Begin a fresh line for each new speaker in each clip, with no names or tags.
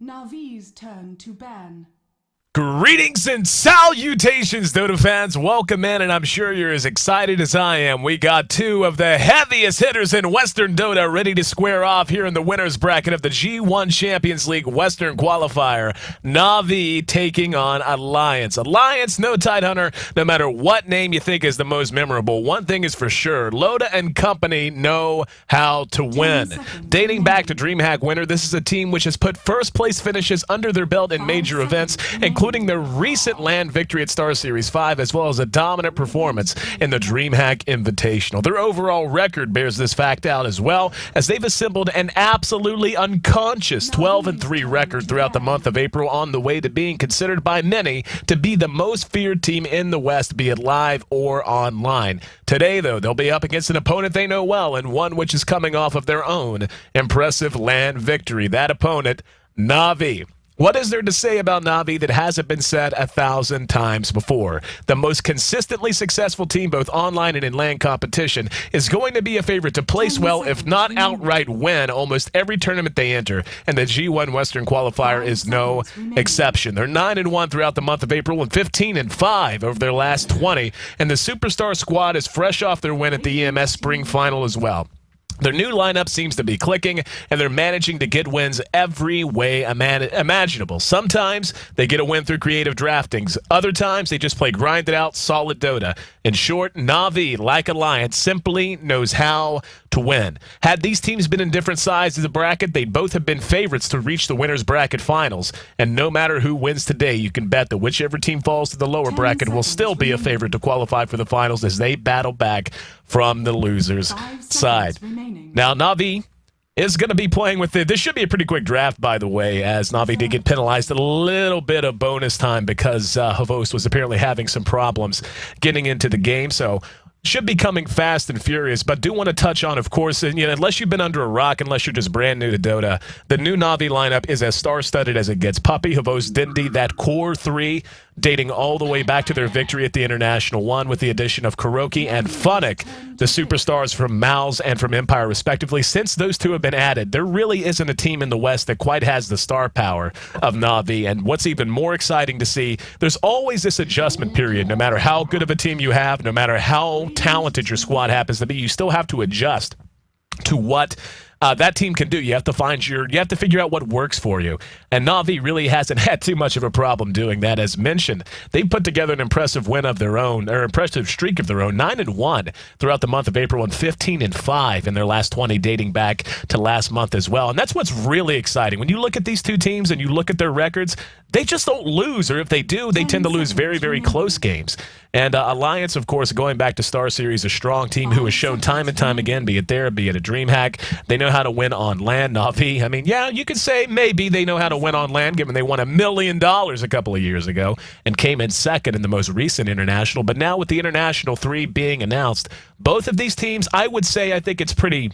Navi's turn to ban.
Greetings and salutations, Dota fans. Welcome in, and I'm sure you're as excited as I am. We got two of the heaviest hitters in Western Dota ready to square off here in the winner's bracket of the G-1 Champions League Western Qualifier. Navi taking on Alliance. Alliance, no Tidehunter, no matter what name you think is the most memorable. One thing is for sure, Loda and company know how to win. Dating back to DreamHack winner, this is a team which has put first-place finishes under their belt in major events, including their recent LAN victory at Star Series 5, as well as a dominant performance in the DreamHack Invitational. Their overall record bears this fact out as well, as they've assembled an absolutely unconscious 12-3 record throughout the month of April, on the way to being considered by many to be the most feared team in the West, be it live or online. Today, though, they'll be up against an opponent they know well, and one which is coming off of their own impressive LAN victory. That opponent, Navi. What is there to say about Navi that hasn't been said 1,000 times before? The most consistently successful team, both online and in LAN competition, is going to be a favorite to place well, if not outright win, almost every tournament they enter, and the G1 Western Qualifier is no exception. They're 9-1 throughout the month of April and 15-5 over their last 20, and the Superstar squad is fresh off their win at the EMS Spring Final as well. Their new lineup seems to be clicking, and they're managing to get wins every way imaginable. Sometimes they get a win through creative draftings. Other times they just play grinded out, solid Dota. In short, Navi, like Alliance, simply knows how to win. Had these teams been in different sides of the bracket, they'd both have been favorites to reach the winner's bracket finals. And no matter who wins today, you can bet that whichever team falls to the lower bracket will still be a favorite to qualify for the finals as they battle back from the loser's side. Now, Navi is going to be playing with it. This should be a pretty quick draft, by the way, as Navi did get penalized a little bit of bonus time because Havos was apparently having some problems getting into the game. So should be coming fast and furious, but do want to touch on, of course, and, unless you've been under a rock, unless you're just brand new to Dota, the new Navi lineup is as star-studded as it gets. Puppey, Havos, Dindy, that core three, dating all the way back to their victory at the International 1 with the addition of Kuroki and Funnick, the superstars from Mouse and from Empire, respectively. Since those two have been added, there really isn't a team in the West that quite has the star power of Navi. And what's even more exciting to see, there's always this adjustment period. No matter how good of a team you have, no matter how talented your squad happens to be, you still have to adjust to what that team can do. You have to figure out what works for you. And Navi really hasn't had too much of a problem doing that. As mentioned, they put together an impressive win of their own, or impressive streak of their own, 9-1 throughout the month of April and 15-5 in their last 20, dating back to last month as well. And that's what's really exciting. When you look at these two teams and you look at their records, they just don't lose, or if they do, they tend to lose very, very close games. And Alliance, of course, going back to Star Series, a strong team who has shown time and time again, be it there, be it a DreamHack, they know how to win on LAN. Navi, I mean, yeah, you could say maybe they know how to win on LAN, given they won $1 million a couple of years ago and came in second in the most recent International. But now with the International 3 being announced, both of these teams, I would say, I think it's pretty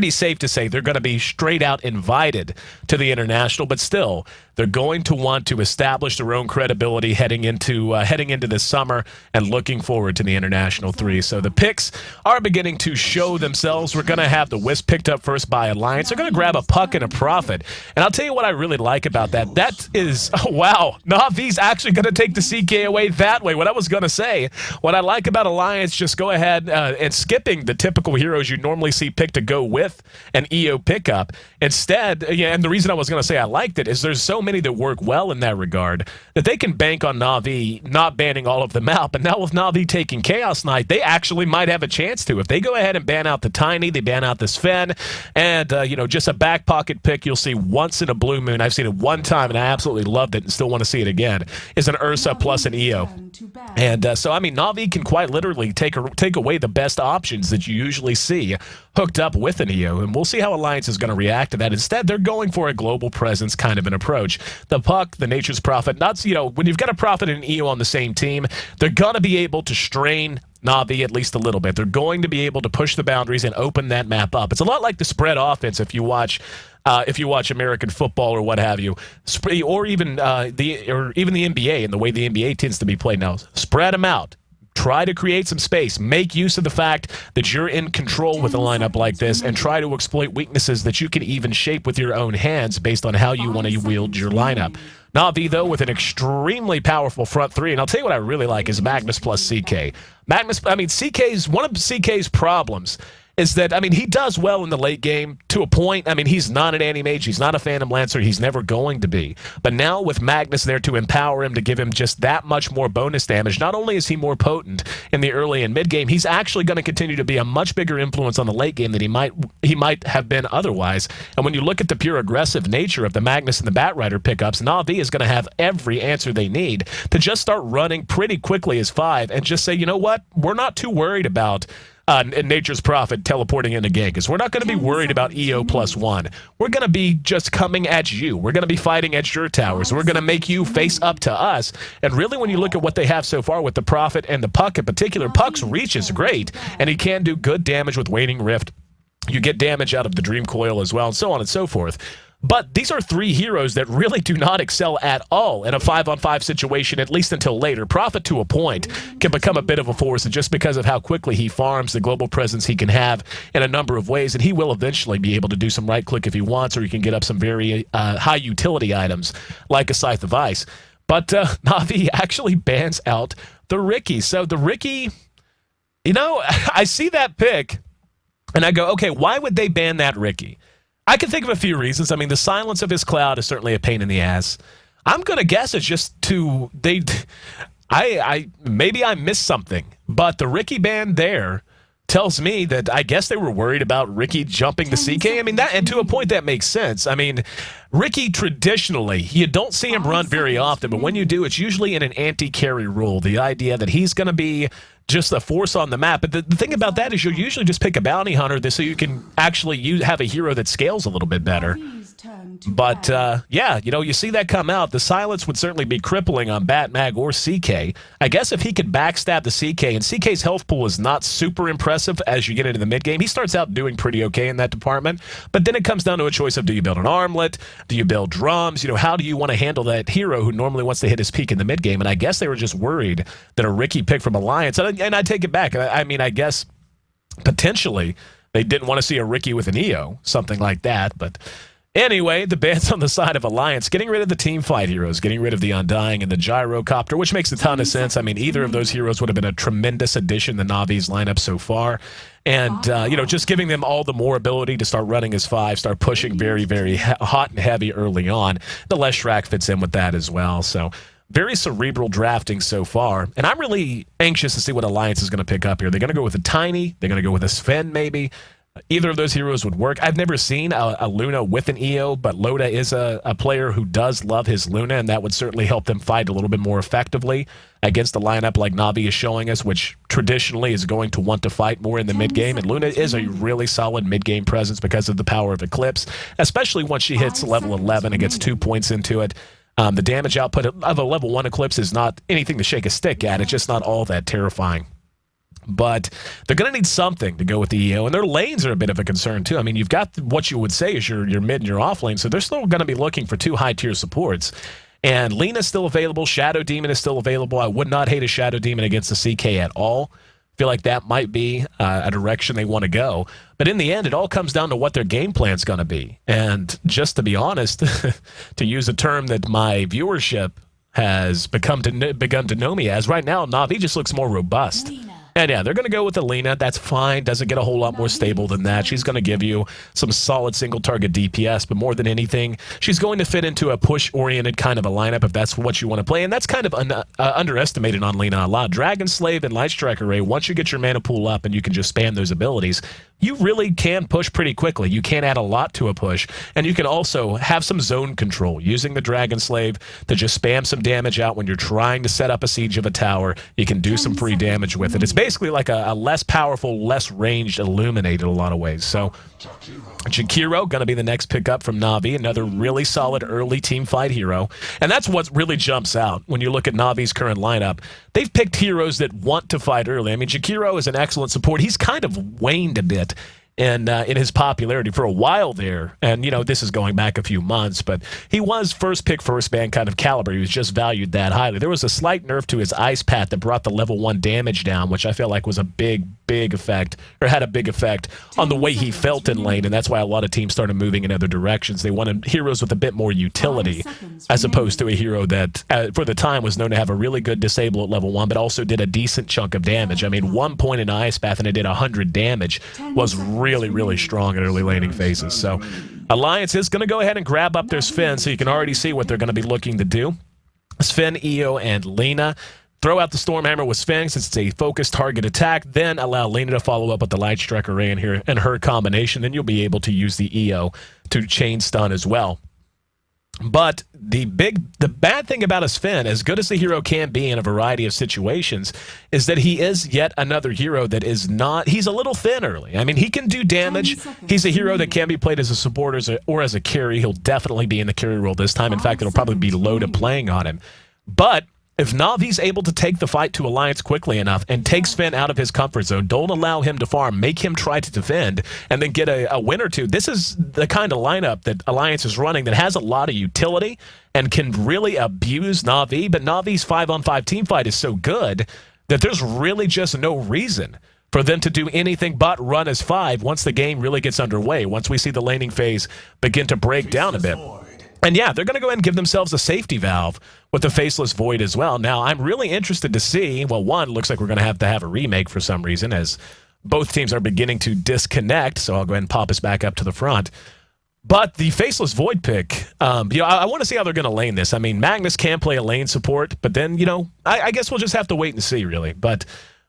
safe to say they're going to be straight out invited to the International, but still, they're going to want to establish their own credibility heading into this summer and looking forward to the International 3. So the picks are beginning to show themselves. We're going to have the Wisp picked up first by Alliance. They're going to grab a puck and a profit. And I'll tell you what I really like about that. That is, oh, wow, Navi's actually going to take the CK away that way. What I was going to say, what I like about Alliance, just go ahead and skipping the typical heroes you normally see picked to go with an EO pickup. Instead, yeah, and the reason I was going to say I liked it is there's so many that work well in that regard that they can bank on Navi not banning all of them out. But now with Navi taking Chaos Knight, they actually might have a chance to. If they go ahead and ban out the Tiny, they ban out the Sven, and just a back pocket pick you'll see once in a blue moon. I've seen it one time and I absolutely loved it and still want to see it again, is an Ursa plus an EO. And so, I mean, Navi can quite literally take away the best options that you usually see hooked up with an EO, and we'll see how Alliance is going to react to that. Instead, they're going for a global presence kind of an approach. The puck, the Nature's Prophet, when you've got a Prophet and an EO on the same team, they're going to be able to strain Navi at least a little bit. They're going to be able to push the boundaries and open that map up. It's a lot like the spread offense if you watch American football or what have you, or even the NBA and the way the NBA tends to be played now. Spread them out. try to create some space. Make use of the fact that you're in control with a lineup like this, and try to exploit weaknesses that you can even shape with your own hands based on how you want to wield your lineup. Na'Vi, though, with an extremely powerful front three. And I'll tell you what I really like is Magnus plus CK. One of CK's problems is that, he does well in the late game to a point. He's not an anti-mage. He's not a Phantom Lancer. He's never going to be. But now with Magnus there to empower him, to give him just that much more bonus damage, not only is he more potent in the early and mid game, he's actually going to continue to be a much bigger influence on the late game than he might have been otherwise. And when you look at the pure aggressive nature of the Magnus and the Batrider pickups, Na'Vi is going to have every answer they need to just start running pretty quickly as 5 and just say, you know what, we're not too worried about Nature's Prophet teleporting in again, because we're not going to be worried about EO +1. We're going to be just coming at you. We're going to be fighting at your towers. We're going to make you face up to us. And really, when you look at what they have so far with the Prophet and the Puck in particular, Puck's reach is great, and he can do good damage with Waning Rift. You get damage out of the Dream Coil as well, and so on and so forth. But these are 3 heroes that really do not excel at all in a 5-on-5 situation, at least until later. Prophet, to a point, can become a bit of a force just because of how quickly he farms, the global presence he can have in a number of ways, and he will eventually be able to do some right-click if he wants, or he can get up some very high-utility items like a Scythe of Ice. But Na'Vi actually bans out the Riki. So the Riki, I see that pick, and I go, okay, why would they ban that Riki? I can think of a few reasons. The silence of his cloud is certainly a pain in the ass. I'm going to guess it's just maybe I missed something, but the Riki ban there tells me that I guess they were worried about Riki jumping the CK. And to a point that makes sense. Riki traditionally, you don't see him run very often, but when you do, it's usually in an anti-carry role. The idea that he's going to be just a force on the map. But the thing about that is you'll usually just pick a bounty hunter so you can actually have a hero that scales a little bit better. But, you see that come out. The silence would certainly be crippling on Bat, Mag, or CK. I guess if he could backstab the CK, and CK's health pool is not super impressive as you get into the mid-game. He starts out doing pretty okay in that department, but then it comes down to a choice of, do you build an armlet? Do you build drums? How do you want to handle that hero who normally wants to hit his peak in the mid-game? And I guess they were just worried that a Riki pick from Alliance, and I take it back. I guess potentially they didn't want to see a Riki with an EO, something like that, but... Anyway, the ban's on the side of Alliance, getting rid of the team fight heroes, getting rid of the Undying and the Gyrocopter, which makes a ton of sense. Either of those heroes would have been a tremendous addition to Na'Vi's lineup so far. And, just giving them all the more ability to start running as 5, start pushing very, very hot and heavy early on. The Leshrac fits in with that as well. So, very cerebral drafting so far. And I'm really anxious to see what Alliance is going to pick up here. They're going to go with a Tiny. They're going to go with a Sven, maybe. Either of those heroes would work. I've never seen a Luna with an EO, but Loda is a player who does love his Luna, and that would certainly help them fight a little bit more effectively against a lineup like Na'Vi is showing us, which traditionally is going to want to fight more in the mid-game. And Luna is a really solid mid-game presence because of the power of Eclipse, especially once she hits level 11 and gets 2 points into it. The damage output of a level 1 Eclipse is not anything to shake a stick at. It's just not all that terrifying. But they're going to need something to go with the EO, and their lanes are a bit of a concern, too. You've got what you would say is your mid and your off lane, so they're still going to be looking for 2 high-tier supports. And Lena's still available. Shadow Demon is still available. I would not hate a Shadow Demon against the CK at all. Feel like that might be a direction they want to go. But in the end, it all comes down to what their game plan's going to be. And just to be honest, to use a term that my viewership has begun to know me as, right now, Na'Vi just looks more robust. And yeah, they're going to go with Alina. That's fine. Doesn't get a whole lot more stable than that. She's going to give you some solid single-target DPS, but more than anything, she's going to fit into a push-oriented kind of a lineup if that's what you want to play. And that's kind of underestimated on Lina a lot. Dragon Slave and Light Strike Array, once you get your mana pool up and you can just spam those abilities, you really can push pretty quickly. You can add a lot to a push, and you can also have some zone control using the Dragon Slave to just spam some damage out when you're trying to set up a siege of a tower. You can do some free damage with it. It's basically like a less powerful, less ranged Illuminate in a lot of ways. So Jakiro going to be the next pickup from Na'Vi, another really solid early team fight hero. And that's what really jumps out when you look at Na'Vi's current lineup. They've picked heroes that want to fight early. I mean, Jakiro is an excellent support. He's kind of waned a bit in his popularity for a while there. And, this is going back a few months, but he was first pick, first ban kind of caliber. He was just valued that highly. There was a slight nerf to his Ice Path that brought the level 1 damage down, which I feel like was a big effect, or had a big effect on the way he felt in lane, and that's why a lot of teams started moving in other directions. They wanted heroes with a bit more utility, as opposed to a hero that, for the time, was known to have a really good disable at level 1, but also did a decent chunk of damage. I mean, 1 point in Ice Path and it did 100 damage was really strong in early laning phases. So Alliance is going to go ahead and grab up their Sven, so you can already see what they're going to be looking to do. Sven, Io, and Lena. Throw out the Stormhammer with Sven since it's a focused target attack, then allow Lena to follow up with the Light Strike Array in here and her combination, then you'll be able to use the EO to chain stun as well. But the bad thing about a Sven, as good as the hero can be in a variety of situations, is that he is yet another hero that is not... He's a little thin early. I mean, he can do damage. He's a hero that can be played as a support or as a carry. He'll definitely be in the carry role this time. In fact, it'll probably be low to playing on him. But if Navi's able to take the fight to Alliance quickly enough and take Sven out of his comfort zone, don't allow him to farm, make him try to defend, and then get a win or two. This is the kind of lineup that Alliance is running that has a lot of utility and can really abuse Na'Vi, but Navi's 5-on-5 teamfight is so good that there's really just no reason for them to do anything but run as 5 once the game really gets underway, once we see the laning phase begin to break down a bit. And yeah, they're going to go ahead and give themselves a safety valve with the Faceless Void as well. Now, I'm really interested to see, well, one, looks like we're going to have a remake for some reason, as both teams are beginning to disconnect, so I'll go ahead and pop us back up to the front. But the Faceless Void pick, I want to see how they're going to lane this. I mean, Magnus can play a lane support, but then, I guess we'll just have to wait and see, really. But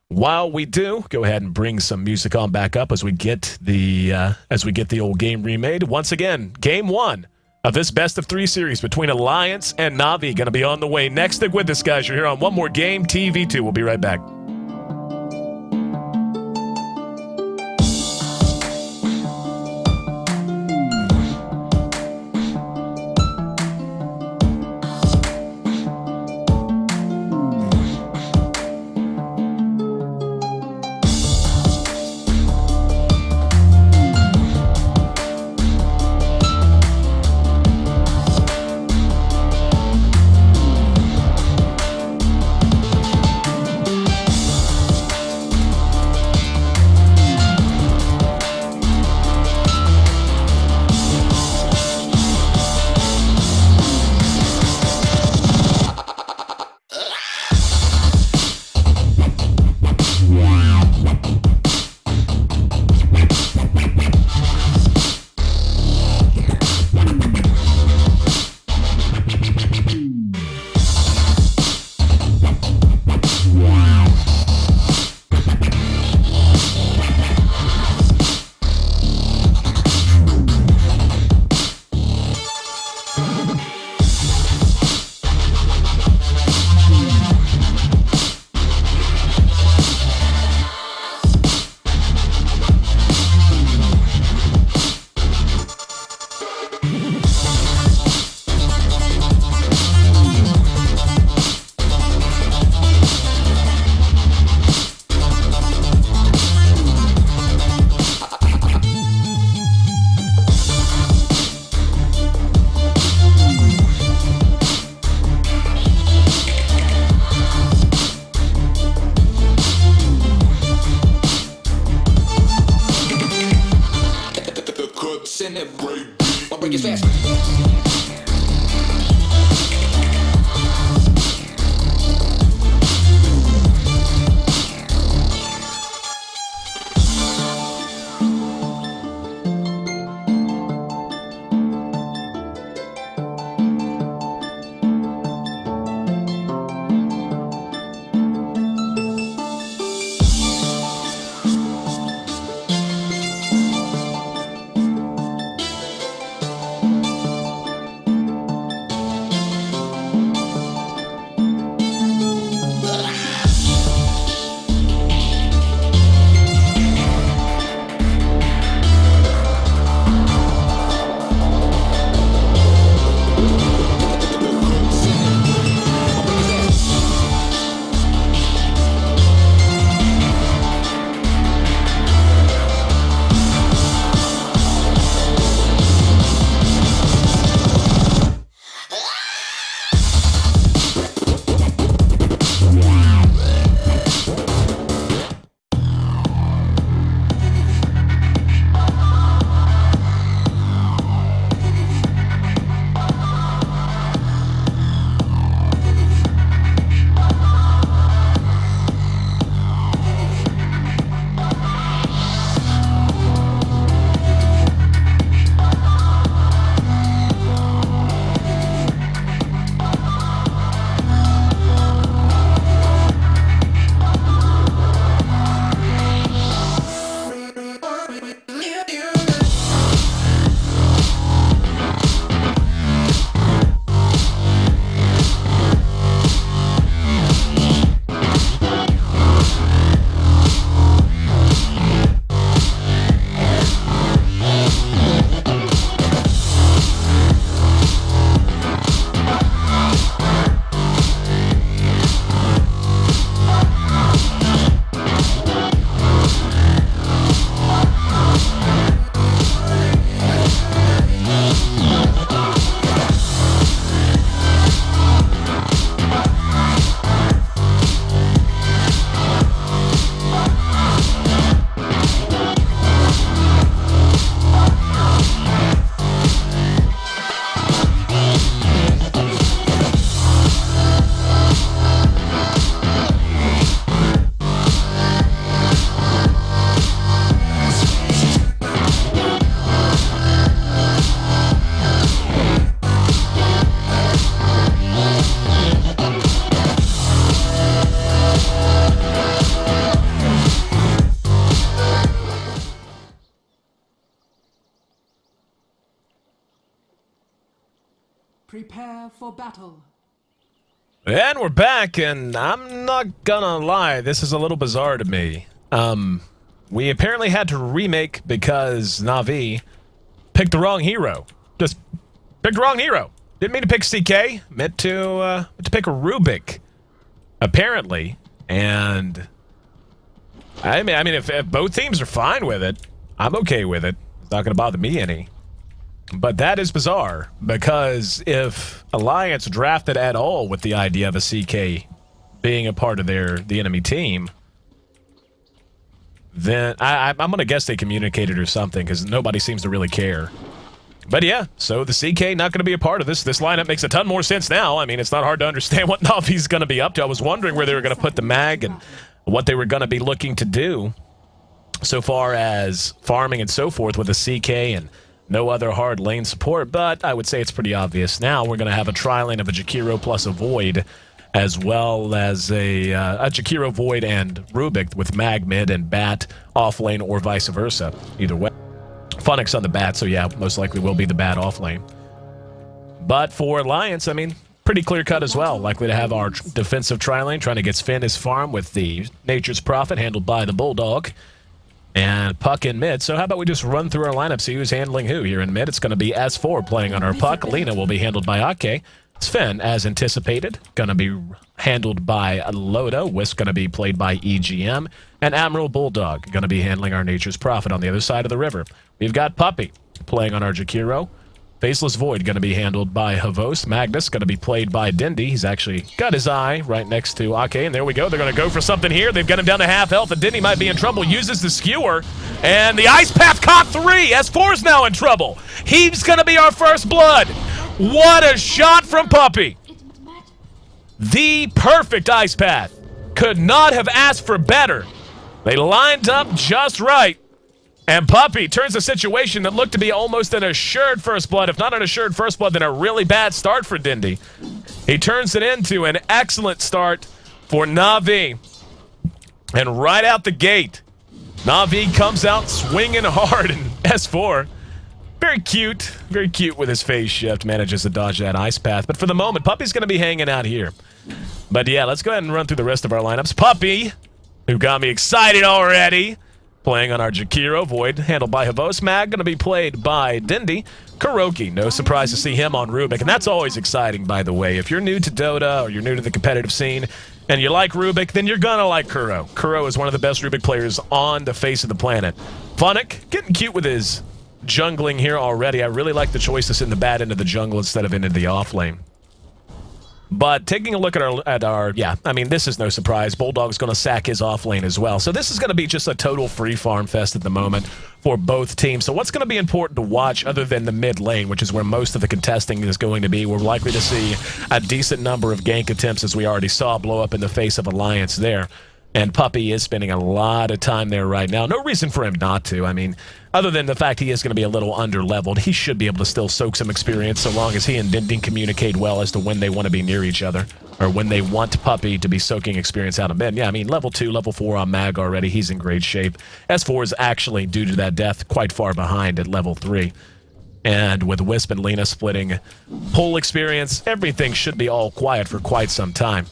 while we do, go ahead and bring some music on back up as we get the old game remade. Once again, Game 1 of this best-of-3 series between Alliance and Na'Vi going to be on the way next. Stick with us, guys. You're here on One More Game TV2. We'll be right back.
Prepare for battle.
And we're back, and I'm not gonna lie, this is a little bizarre to me. We apparently had to remake because Na'Vi picked the wrong hero. Just picked the wrong hero. Didn't mean to pick CK, meant to pick a Rubik, apparently. And I mean, if both teams are fine with it, I'm okay with it. It's not gonna bother me any. But that is bizarre, because if Alliance drafted at all with the idea of a CK being a part of the enemy team, then I'm going to guess they communicated or something, because nobody seems to really care. But yeah, so the CK not going to be a part of this. This lineup makes a ton more sense now. I mean, it's not hard to understand what Na'Vi's going to be up to. I was wondering where they were going to put the mag and what they were going to be looking to do so far as farming and so forth with a CK and no other hard lane support, but I would say it's pretty obvious now. We're going to have a tri-lane of a Jakiro plus a Void, as well as a Jakiro Void and Rubik with Mag mid and Bat off lane, or vice versa. Either way. Funix on the Bat, so yeah, most likely will be the Bat off lane. But for Alliance, I mean, pretty clear cut as well. Likely to have our defensive tri-lane trying to get Finn his farm with the Nature's Prophet handled by the Bulldog. And Puck in mid. So how about we just run through our lineup, see who's handling who here in mid. It's going to be S4 playing on our Puck. Lina will be handled by Ake. Sven, as anticipated, going to be handled by Loda. Wisp going to be played by EGM. And Admiral Bulldog going to be handling our Nature's Prophet on the other side of the river. We've got Puppy playing on our Jakiro. Faceless Void going to be handled by Havos. Magnus going to be played by Dindy. He's actually got his eye right next to Ake, and there we go. They're going to go for something here. They've got him down to half health, and Dindy might be in trouble. Uses the skewer, and the Ice Path caught 3. S4's now in trouble. He's going to be our first blood. What a shot from Puppy. The perfect Ice Path. Could not have asked for better. They lined up just right. And Puppy turns a situation that looked to be almost an assured first blood. If not an assured first blood, then a really bad start for Dindy. He turns it into an excellent start for Na'Vi. And right out the gate, Na'Vi comes out swinging hard, and S4, very cute with his phase shift, manages to dodge that Ice Path. But for the moment, Puppy's going to be hanging out here. But yeah, let's go ahead and run through the rest of our lineups. Puppy, who got me excited already, playing on our Jakiro Void, handled by Havos. Mag going to be played by Dindy. Kuroki, no surprise to see him on Rubik, and that's always exciting, by the way. If you're new to Dota or you're new to the competitive scene and you like Rubik, then you're gonna like Kuro. Kuro is one of the best Rubik players on the face of the planet. Funnick, getting cute with his jungling here already. I really like the choice to send the Bat into the jungle instead of into the off lane. But taking a look at our, yeah, I mean, this is no surprise. Bulldog's going to sack his off lane as well. So this is going to be just a total free farm fest at the moment for both teams. So what's going to be important to watch other than the mid lane, which is where most of the contesting is going to be? We're likely to see a decent number of gank attempts, as we already saw blow up in the face of Alliance there. And Puppy is spending a lot of time there right now. No reason for him not to. I mean, other than the fact he is going to be a little under-leveled, he should be able to still soak some experience so long as he and Dinding communicate well as to when they want to be near each other, or when they want Puppy to be soaking experience out of mid. Yeah, I mean, level 2, level 4 on Mag already. He's in great shape. S4 is actually, due to that death, quite far behind at level 3. And with Wisp and Lina splitting pull experience, everything should be all quiet for quite some time.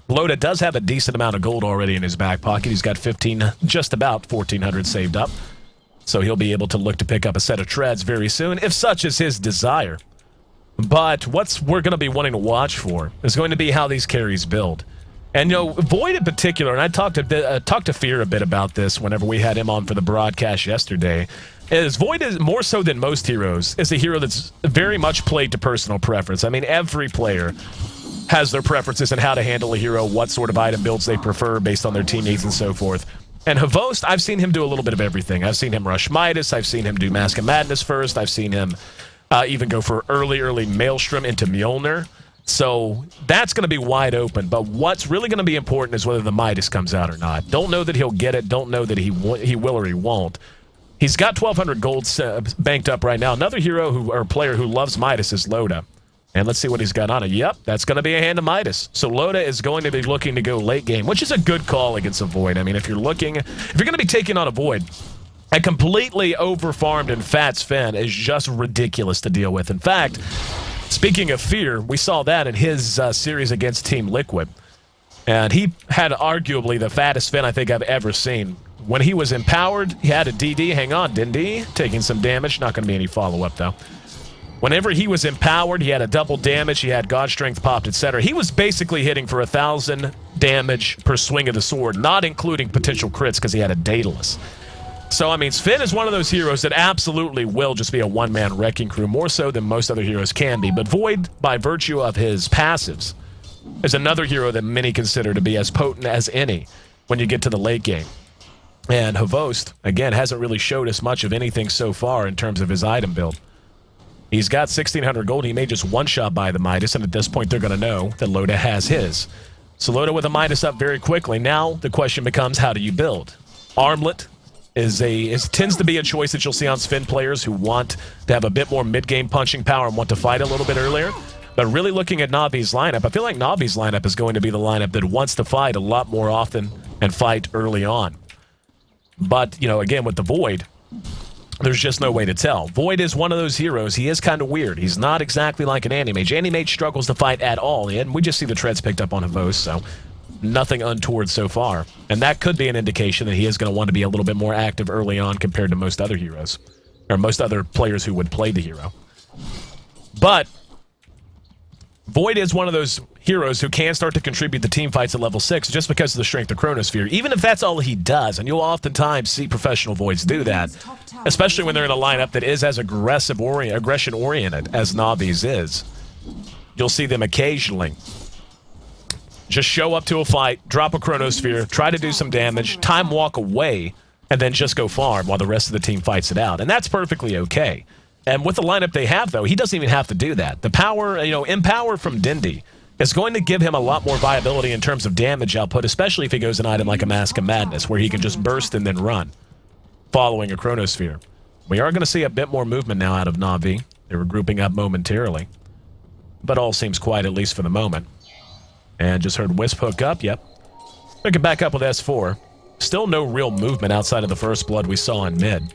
Loda does have a decent amount of gold already in his back pocket. He's got 15, just about 1,400 saved up. So he'll be able to look to pick up a set of treads very soon, if such is his desire. But what we're going to be wanting to watch for is going to be how these carries build. And, you know, Void in particular, and I talked to Fear a bit about this whenever we had him on for the broadcast yesterday, is Void is more so than most heroes, is a hero that's very much played to personal preference. I mean, every player has their preferences in how to handle a hero, what sort of item builds they prefer based on their team needs and so forth. And Havost, I've seen him do a little bit of everything. I've seen him rush Midas, I've seen him do Mask of Madness first, I've seen him even go for early Maelstrom into Mjolnir. So that's going to be wide open, but what's really going to be important is whether the Midas comes out or not. Don't know that he'll get it, don't know that he will or he won't. He's got 1,200 gold banked up right now. Another hero or player who loves Midas is Loda. And let's see what he's got on it. Yep, that's going to be a hand of Midas. So Loda is going to be looking to go late game, which is a good call against a Void. I mean, if you're going to be taking on a Void, a completely over-farmed and fat Sven is just ridiculous to deal with. In fact, Speaking of fear, we saw that in his series against Team Liquid. And he had arguably the fattest Finn I think I've ever seen. When he was empowered, he had a DD. Hang on, didn't he? Taking some damage. Not going to be any follow-up, though. Whenever he was empowered, he had a double damage. He had God Strength popped, etc. He was basically hitting for 1,000 damage per swing of the sword, not including potential crits because he had a Daedalus. So, I mean, Finn is one of those heroes that absolutely will just be a one-man wrecking crew, more so than most other heroes can be. But Void, by virtue of his passives, is another hero that many consider to be as potent as any when you get to the late game. And Havost, again, hasn't really showed us much of anything so far in terms of his item build. He's got 1,600 gold. He may just one-shot by the Midas, and at this point they're going to know that Loda has his. So Loda with a Midas up very quickly. Now the question becomes, how do you build? Armlet tends to be a choice that you'll see on Sven players who want to have a bit more mid-game punching power and want to fight a little bit earlier. But really looking at Navi's lineup, I feel like Navi's lineup is going to be the lineup that wants to fight a lot more often and fight early on. But, you know, again, with the Void, there's just no way to tell. Void is one of those heroes. He is kind of weird. He's not exactly like an Animage. Animage struggles to fight at all, and we just see the treads picked up on Havost, so nothing untoward so far. And that could be an indication that he is going to want to be a little bit more active early on compared to most other heroes, or most other players who would play the hero. But Void is one of those heroes who can start to contribute to team fights at level 6 just because of the strength of Chronosphere, even if that's all he does. And you'll oftentimes see professional Voids do that, especially when they're in a lineup that is as aggression-oriented as Navi's is. You'll see them occasionally just show up to a fight, drop a Chronosphere, try to do some damage, time walk away, and then just go farm while the rest of the team fights it out. And that's perfectly okay. And with the lineup they have, though, he doesn't even have to do that. The power, Empower from Dindy is going to give him a lot more viability in terms of damage output, especially if he goes an item like a Mask of Madness, where he can just burst and then run, following a Chronosphere. We are going to see a bit more movement now out of Na'Vi. They were grouping up momentarily, but all seems quiet, at least for the moment. And just heard Wisp hook up, yep. Picking back up with S4. Still no real movement outside of the first blood we saw in mid.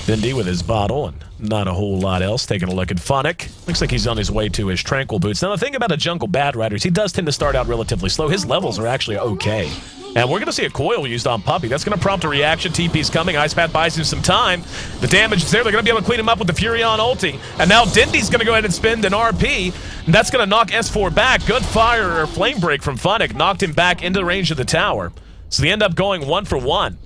Dindy with his bottle, and not a whole lot else. Taking a look at Funnick. Looks like he's on his way to his Tranquil Boots. Now, the thing about a Jungle Bad Riders, he does tend to start out relatively slow. His levels are actually okay. And we're going to see a coil used on Puppey. That's going to prompt a reaction. TP's coming. Ice Path buys him some time. The damage is there. They're going to be able to clean him up with the Furion ulti. And now Dindy's going to go ahead and spend an RP. And that's going to knock S4 back. Good fire or flame break from Funnick. Knocked him back into the range of the tower. So they end up going 1 for 1.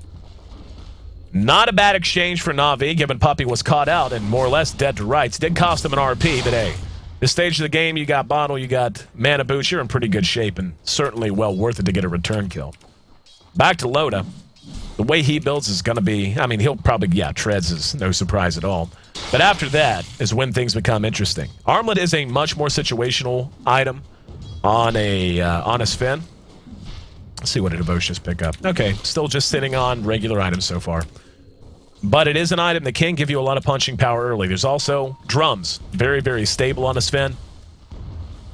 Not a bad exchange for Na'Vi, given Puppey was caught out and more or less dead to rights. Did cost him an RP, but hey, this stage of the game, you got Bottle, you got Mana Boots, you're in pretty good shape, and certainly well worth it to get a return kill. Back to Loda. The way he builds is going to be, I mean, he'll probably, treads is no surprise at all. But after that is when things become interesting. Armlet is a much more situational item on a Sven. Let's see what did Devotion just pick up. Okay, still just sitting on regular items so far. But it is an item that can give you a lot of punching power early. There's also drums. Very, very stable on a Sven.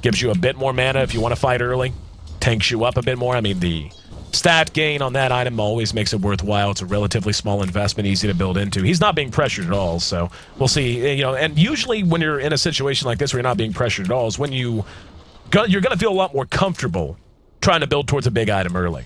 Gives you a bit more mana if you want to fight early. Tanks you up a bit more. I mean, the stat gain on that item always makes it worthwhile. It's a relatively small investment, easy to build into. He's not being pressured at all, so we'll see. And usually when you're in a situation like this where you're not being pressured at all is when you're going to feel a lot more comfortable trying to build towards a big item early.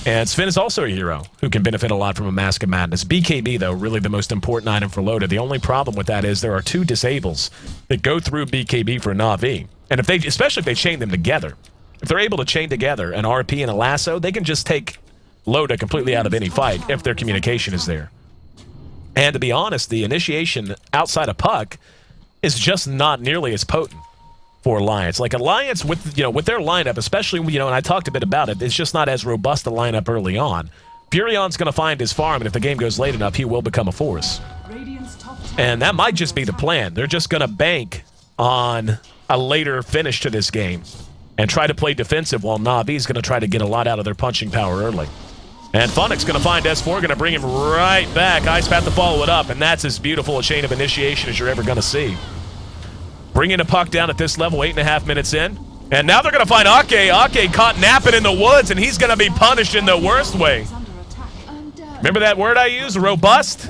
And Sven is also a hero who can benefit a lot from a Mask of Madness. BKB, though, really the most important item for Loda. The only problem with that is there are 2 disables that go through BKB for Na'Vi. And especially if they chain them together. If they're able to chain together an RP and a lasso, they can just take Loda completely out of any fight if their communication is there. And to be honest, the initiation outside of Puck is just not nearly as potent for Alliance. Like Alliance with their lineup, especially, and I talked a bit about it, it's just not as robust a lineup early on. Furion's going to find his farm, and if the game goes late enough, he will become a force. And that might just be the plan. They're just going to bank on a later finish to this game and try to play defensive while Na'Vi's going to try to get a lot out of their punching power early. And Funnick's going to find S4, going to bring him right back. Ice Path to follow it up, and that's as beautiful a chain of initiation as you're ever going to see. Bringing a Puck down at this level, 8.5 minutes in. And now they're going to find Ake. Ake caught napping in the woods, and he's going to be punished in the worst way. Remember that word I used, robust?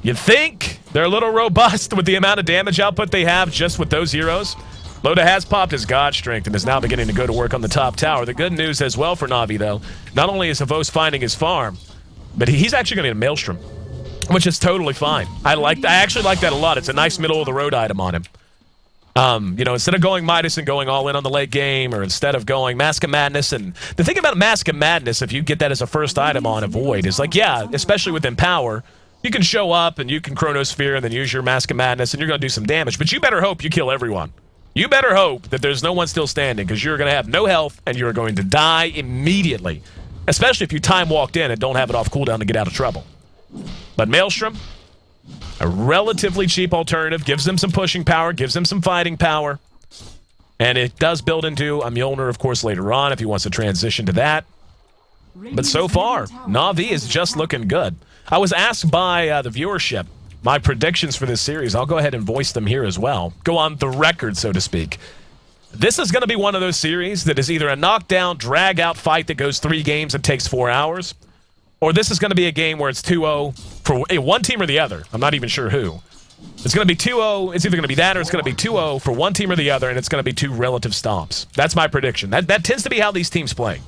You think They're a little robust with the amount of damage output they have just with those heroes. Loda has popped his God Strength and is now beginning to go to work on the top tower. The good news as well for Na'Vi, though, not only is Havos finding his farm, but he's actually going to get a Maelstrom, which is totally fine. I actually like that a lot. It's a nice middle-of-the-road item on him. You know, instead of going Midas and going all in on the late game, or instead of going Mask of Madness, and the thing about Mask of Madness, if you get that as a first item on a Void, is like, yeah, especially with Empower, you can show up and you can Chronosphere and then use your Mask of Madness and you're going to do some damage, but you better hope you kill everyone. You better hope that there's no one still standing, because you're going to have no health and you're going to die immediately, especially if you time walked in and don't have it off cooldown to get out of trouble. But Maelstrom, a relatively cheap alternative, gives them some pushing power, gives them some fighting power, and it does build into a Mjolnir, of course, later on if he wants to transition to that. But so far, Na'Vi is just looking good. I was asked by the viewership my predictions for this series. I'll go ahead and voice them here as well. Go on the record, so to speak. This is going to be one of those series that is either a knockdown, drag-out fight that goes 3 games and takes 4 hours, or this is going to be a game where it's 2-0 for one team or the other. I'm not even sure who. It's going to be 2-0. It's either going to be that or it's going to be 2-0 for one team or the other, and it's going to be 2 relative stomps. That's my prediction. That tends to be how these teams play.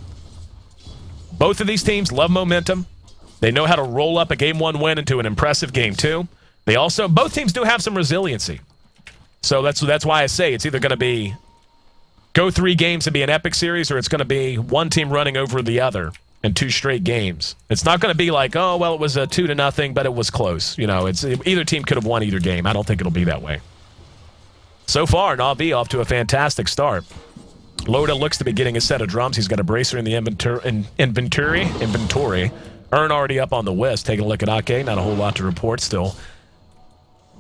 Both of these teams love momentum. They know how to roll up a Game 1 win into an impressive Game 2. They also, both teams do have some resiliency. So that's why I say it's either going to be go 3 games and be an epic series, or it's going to be one team running over the other in 2 straight games. It's not going to be like, oh, well, it was a 2-0, but it was close. You know, either team could have won either game. I don't think it'll be that way. So far, Na'Vi off to a fantastic start. Loda looks to be getting a set of drums. He's got a bracer in the inventory. Earn already up on the West. Taking a look at Ake. Not a whole lot to report still.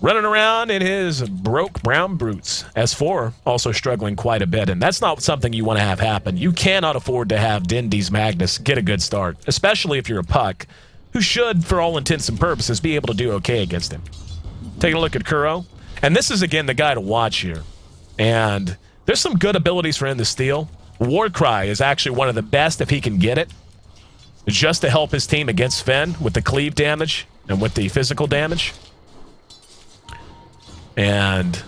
Running around in his broke brown brutes. S4 also struggling quite a bit, and that's not something you want to have happen. You cannot afford to have Dindy's Magnus get a good start, especially if you're a puck, who should, for all intents and purposes, be able to do okay against him. Taking a look at Kuro. And this is, again, the guy to watch here. And there's some good abilities for him to steal. Warcry is actually one of the best if he can get it, just to help his team against Fen with the cleave damage and with the physical damage. And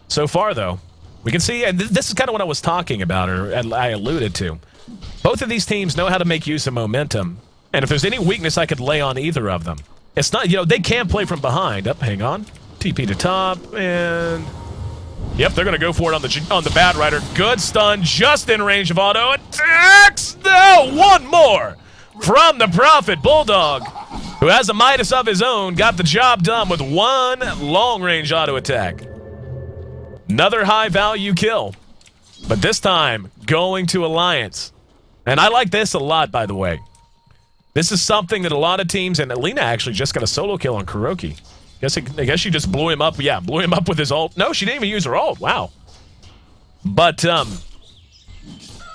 so far, though, we can see, and this is kind of what I was talking about, or I alluded to. Both of these teams know how to make use of momentum, and if there's any weakness I could lay on either of them, it's not, you know, they can play from behind. Hang on. TP to top, and yep, they're going to go for it on the Bad Rider. Good stun, just in range of auto attacks. No, one more from the Prophet Bulldog, who has a Midas of his own, got the job done with one long-range auto attack. Another high-value kill, but this time going to Alliance. And I like this a lot, by the way. This is something that a lot of teams, and Alina actually just got a solo kill on Kuroki. I guess she just blew him up. Yeah, blew him up with his ult. No, she didn't even use her ult. Wow. But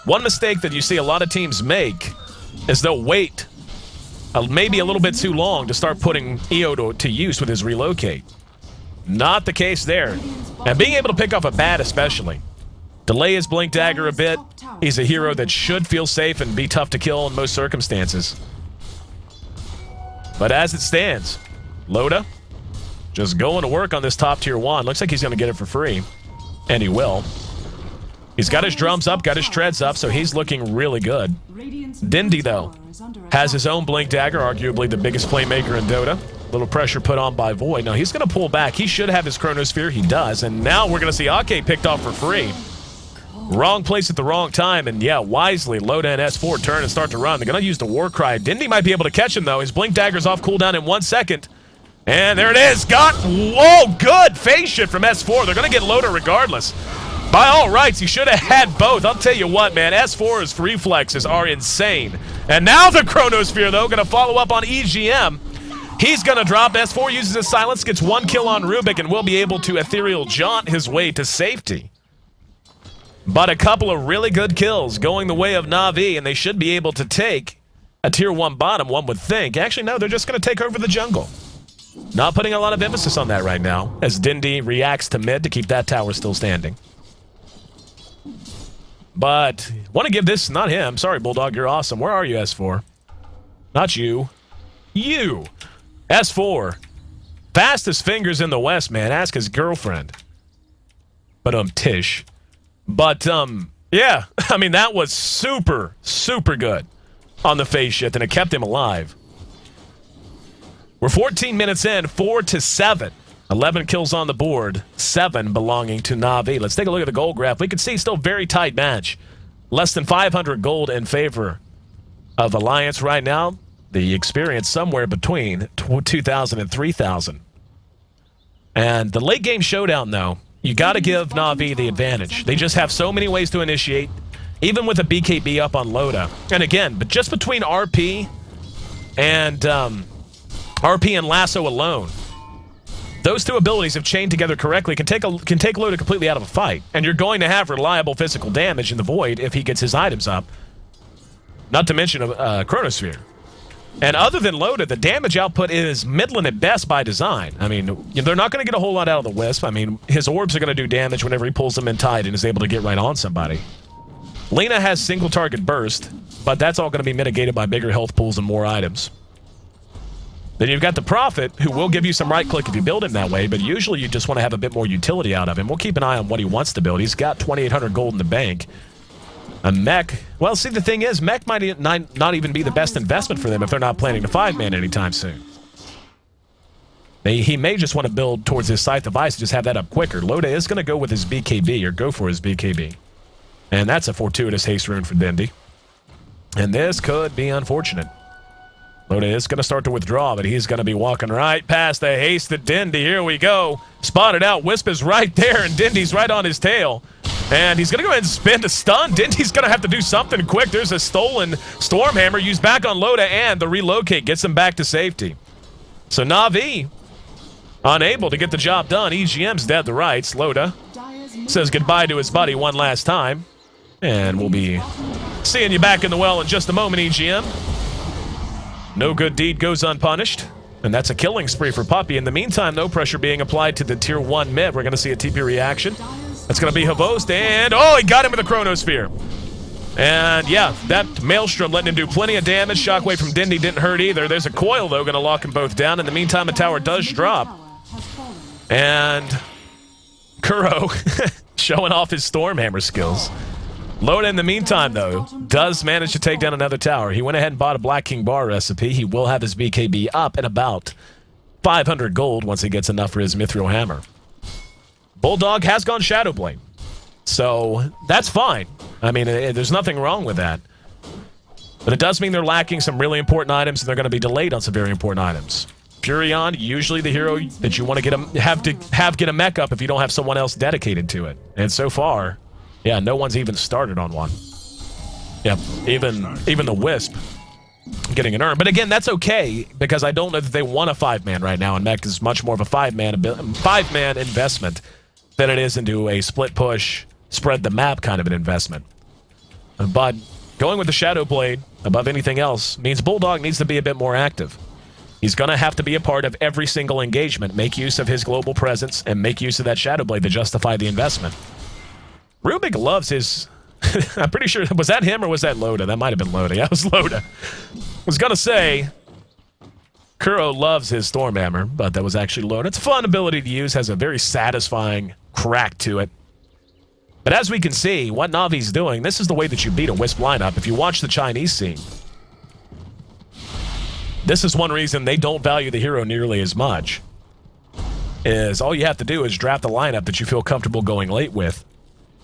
one mistake that you see a lot of teams make is they'll wait maybe a little bit too long to start putting EO to use with his relocate. Not the case there. And being able to pick off a bat especially. Delay his Blink Dagger a bit. He's a hero that should feel safe and be tough to kill in most circumstances. But as it stands, Loda just going to work on this top tier wand. Looks like he's going to get it for free. And he will. He's got his drums up, got his treads up, so he's looking really good. Dindy, though, has his own Blink Dagger, arguably the biggest playmaker in Dota. Little pressure put on by Void. Now, he's going to pull back. He should have his Chronosphere. He does. And now we're going to see Ake picked off for free. Wrong place at the wrong time. And, yeah, wisely, Loda and S4 turn and start to run. They're going to use the Warcry. Dindy might be able to catch him, though. His Blink Dagger's off cooldown in 1 second. And there it is. Whoa, good phase shift from S4. They're going to get Loda regardless. By all rights, he should have had both. I'll tell you what, man. S4's reflexes are insane. And now the Chronosphere, though, going to follow up on EGM. He's going to drop. S4 uses his silence, gets 1 kill on Rubik, and will be able to ethereal jaunt his way to safety. But a couple of really good kills going the way of Na'Vi, and they should be able to take a tier 1 bottom, one would think. Actually, no, they're just going to take over the jungle. Not putting a lot of emphasis on that right now, as Dindy reacts to mid to keep that tower still standing. But want to give this, not him. Sorry, Bulldog, you're awesome. Where are you, S4? Not you. You. S4 Fastest fingers in the West, man. Ask his girlfriend. But, Tish. But, yeah. I mean, that was super, super good on the phase shift, and it kept him alive. We're 14 minutes in, 4-7. 11 kills on the board, 7 belonging to Na'Vi. Let's take a look at the gold graph. We can see still very tight match. Less than 500 gold in favor of Alliance right now. The experience somewhere between 2,000 and 3,000. And the late game showdown, though, you got to give Na'Vi the advantage. They just have so many ways to initiate, even with a BKB up on Loda. And again, but just between RP and Lasso alone, those two abilities, if chained together correctly, can take Loda completely out of a fight. And you're going to have reliable physical damage in the Void if he gets his items up. Not to mention a Chronosphere. And other than Loda, the damage output is middling at best by design. I mean, they're not going to get a whole lot out of the Wisp. I mean, his orbs are going to do damage whenever he pulls them in tight and is able to get right on somebody. Lena has single target burst, but that's all going to be mitigated by bigger health pools and more items. Then you've got the Prophet, who will give you some right click if you build him that way, but usually you just want to have a bit more utility out of him. We'll keep an eye on what he wants to build. He's got 2,800 gold in the bank. A mech. Well, see, the thing is, mech might not even be the best investment for them if they're not planning to 5-man anytime soon. He may just want to build towards his Scythe device and just have that up quicker. Loda is going to go with his BKB, or go for his BKB. And that's a fortuitous haste rune for Dindy. And this could be unfortunate. Loda is going to start to withdraw, but he's going to be walking right past the hasted Dindy. Here we go. Spotted out. Wisp is right there, and Dindy's right on his tail. And he's going to go ahead and spin to stun. Dindy's going to have to do something quick. There's a stolen Stormhammer used back on Loda, and the relocate gets him back to safety. So Na'Vi, unable to get the job done. EGM's dead to rights. Loda says goodbye to his buddy one last time. And we'll be seeing you back in the well in just a moment, EGM. No good deed goes unpunished. And that's a killing spree for Puppey. In the meantime, no pressure being applied to the Tier 1 mid. We're going to see a TP reaction. That's going to be Havost, and oh, he got him with a Chronosphere. And yeah, that Maelstrom letting him do plenty of damage. Shockwave from Dindy didn't hurt either. There's a coil, though, going to lock them both down. In the meantime, a tower does drop. And Kuro showing off his Stormhammer skills. Loda, in the meantime, though, does manage to take down another tower. He went ahead and bought a Black King Bar recipe. He will have his BKB up at about 500 gold once he gets enough for his Mithril Hammer. Bulldog has gone Shadowblade, so that's fine. I mean, there's nothing wrong with that. But it does mean they're lacking some really important items, and they're going to be delayed on some very important items. Furion, usually the hero that you want to get a mech up if you don't have someone else dedicated to it. And so far, yeah, no one's even started on one. Yeah, even the Wisp getting an urn. But again, that's okay, because I don't know that they want a 5-man right now, and mech is much more of a 5-man investment than it is into a split push, spread the map kind of an investment. But going with the Shadowblade above anything else means Bulldog needs to be a bit more active. He's going to have to be a part of every single engagement, make use of his global presence, and make use of that Shadowblade to justify the investment. Rubik loves his... I'm pretty sure... Was that him or was that Loda? That might have been Loda. Yeah, it was Loda. I was going to say... Kuro loves his Stormhammer, but that was actually Loda. It's a fun ability to use, has a very satisfying crack to it. But as we can see, what Na'Vi's doing, this is the way that you beat a Wisp lineup. If you watch the Chinese scene, this is one reason they don't value the hero nearly as much, is all you have to do is draft a lineup that you feel comfortable going late with,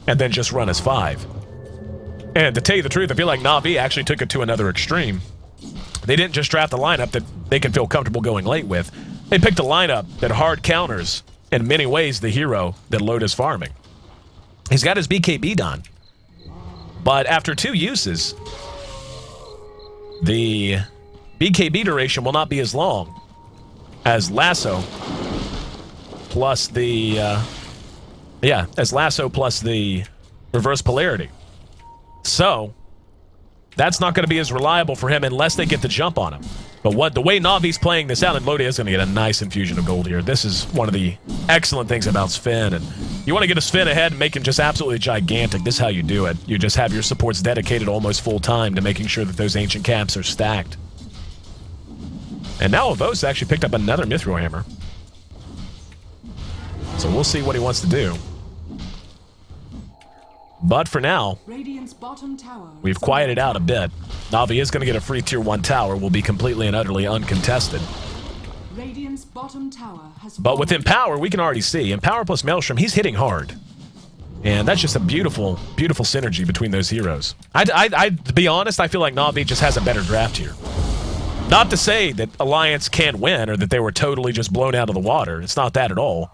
and then just run as 5. And to tell you the truth, I feel like Na'Vi actually took it to another extreme. They didn't just draft a lineup that they can feel comfortable going late with. They picked a lineup that hard counters, in many ways, the hero that Loda's farming. He's got his BKB done. But after 2 uses, the BKB duration will not be as long as Lasso plus the... as Lasso plus the reverse polarity. So, that's not going to be as reliable for him unless they get the jump on him. But the way Na'Vi's playing this out, and Loda is going to get a nice infusion of gold here. This is one of the excellent things about Sven. And you want to get a Sven ahead and make him just absolutely gigantic. This is how you do it. You just have your supports dedicated almost full time to making sure that those ancient camps are stacked. And now Avos actually picked up another Mithril Hammer. So we'll see what he wants to do. But for now,
Radiant's bottom tower
we've quieted out a bit. Na'Vi is going to get a free tier 1 tower. Will be completely and utterly uncontested.
Radiant's bottom tower has
But with Empower, we can already see. Empower plus Maelstrom, he's hitting hard. And that's just a beautiful, beautiful synergy between those heroes. To be honest, I feel like Na'Vi just has a better draft here. Not to say that Alliance can't win or that they were totally just blown out of the water. It's not that at all.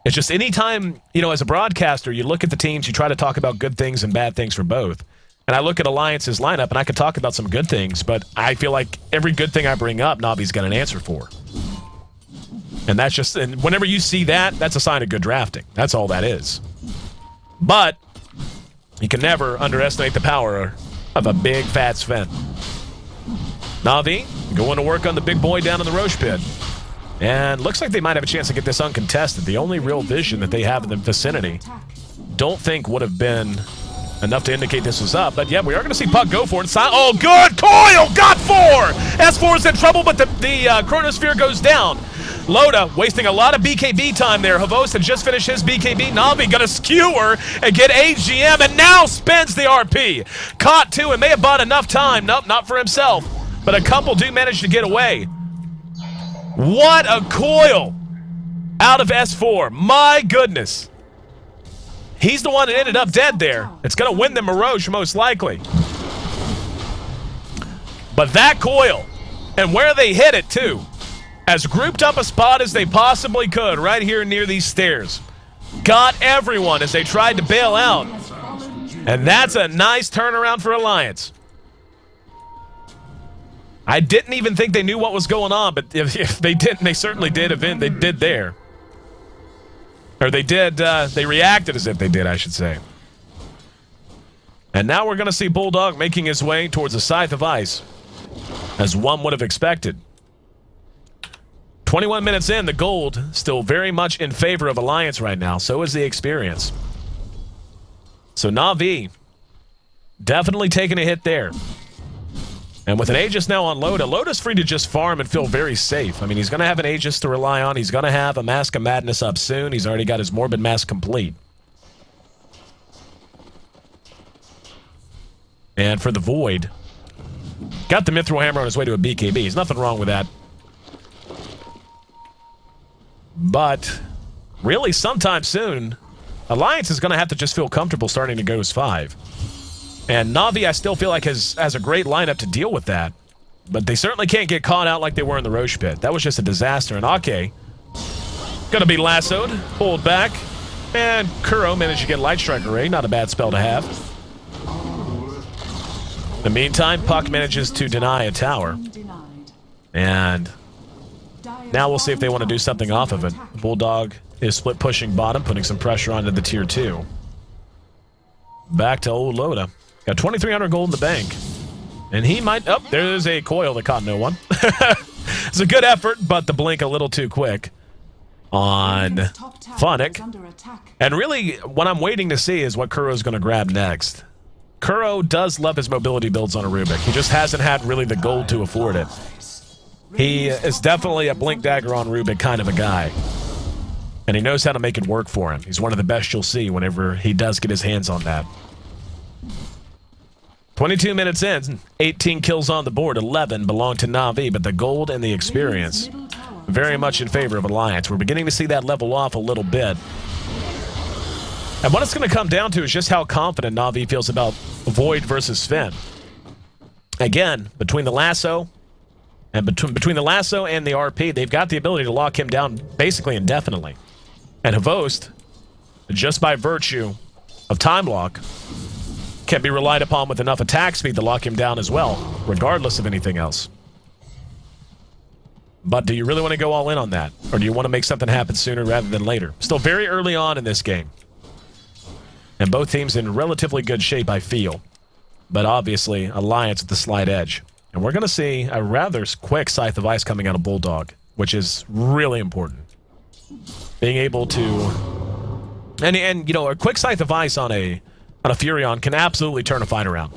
It's just anytime, you know, as a broadcaster, you look at the teams, you try to talk about good things and bad things for both. And I look at Alliance's lineup, and I could talk about some good things, but I feel like every good thing I bring up, Na'Vi's got an answer for. And that's just, and whenever you see that, that's a sign of good drafting. That's all that is. But you can never underestimate the power of a big, fat Sven. Na'Vi going to work on the big boy down in the Roche pit. And looks like they might have a chance to get this uncontested. The only real vision that they have in the vicinity, don't think would have been enough to indicate this was up. But yeah, we are going to see Puck go for it. Oh, good! Coil! Got 4! S4 is in trouble, but the Chronosphere goes down. Loda wasting a lot of BKB time there. Havos had just finished his BKB. Na'Vi gonna skewer and get AGM, and now spends the RP. Caught 2 and may have bought enough time. Nope, not for himself. But a couple do manage to get away. What a coil out of S4. My goodness. He's the one that ended up dead there. It's gonna win the Mirage most likely. But that coil, and where they hit it too. As grouped up a spot as they possibly could right here near these stairs. Got everyone as they tried to bail out. And that's a nice turnaround for Alliance. I didn't even think they knew what was going on, but if they didn't, they certainly did. They did there. Or they did, they reacted as if they did, I should say. And now we're going to see Bulldog making his way towards the Scythe of Ice, as one would have expected. 21 minutes in, the gold still very much in favor of Alliance right now. So is the experience. So Na'Vi definitely taking a hit there. And with an Aegis now on Loda, Loda's free to just farm and feel very safe. I mean, he's going to have an Aegis to rely on. He's going to have a Mask of Madness up soon. He's already got his Morbid Mask complete. And for the Void, got the Mithril Hammer on his way to a BKB. There's nothing wrong with that. But really, sometime soon, Alliance is going to have to just feel comfortable starting to Ghost 5. And Na'Vi, I still feel like, has a great lineup to deal with that. But they certainly can't get caught out like they were in the Roche pit. That was just a disaster. And Ake, going to be lassoed, pulled back. And Kuro managed to get Light Strike Array. Not a bad spell to have. In the meantime, Puck manages to deny a tower. And now we'll see if they want to do something off of it. Bulldog is split pushing bottom, putting some pressure onto the tier 2. Back to old Loda. Got 2,300 gold in the bank. And he might... Oh, there's a coil that caught no one. It's a good effort, but the blink a little too quick on Phonic. And really, what I'm waiting to see is what Kuro's going to grab next. Kuro does love his mobility builds on a Rubik. He just hasn't had really the gold to afford it. He is definitely a Blink Dagger on Rubik kind of a guy. And he knows how to make it work for him. He's one of the best you'll see whenever he does get his hands on that. 22 minutes in, 18 kills on the board, 11 belong to Na'Vi, but the gold and the experience very much in favor of Alliance. We're beginning to see that level off a little bit. And what it's going to come down to is just how confident Na'Vi feels about Void versus Sven. Again, between the lasso and between the lasso and the RP, they've got the ability to lock him down basically indefinitely. And Havost, just by virtue of time lock, can be relied upon with enough attack speed to lock him down as well, regardless of anything else. But do you really want to go all in on that? Or do you want to make something happen sooner rather than later? Still very early on in this game. And both teams in relatively good shape, I feel. But obviously, Alliance with the slight edge. And we're going to see a rather quick Scythe of Ice coming out of Bulldog, which is really important. Being able to... And you know, a quick Scythe of Ice on a Furion can absolutely turn a fight around.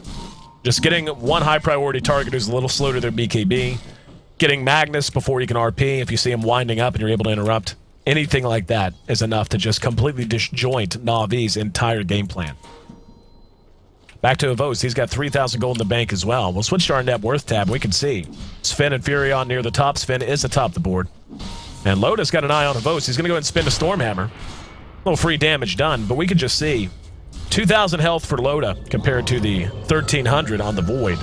Just getting one high priority target who's a little slow to their BKB. Getting Magnus before you can RP if you see him winding up and you're able to interrupt. anything like that is enough to just completely disjoint Na'Vi's entire game plan. Back to Avos. He's got 3,000 gold in the bank as well. We'll switch to our net worth tab. We can see Sven and Furion near the top. Sven is atop the board. And Loda's got an eye on Avos. He's going to go ahead and spin a Stormhammer. A little free damage done, but we can just see 2,000 health for Loda compared to the 1,300 on the Void.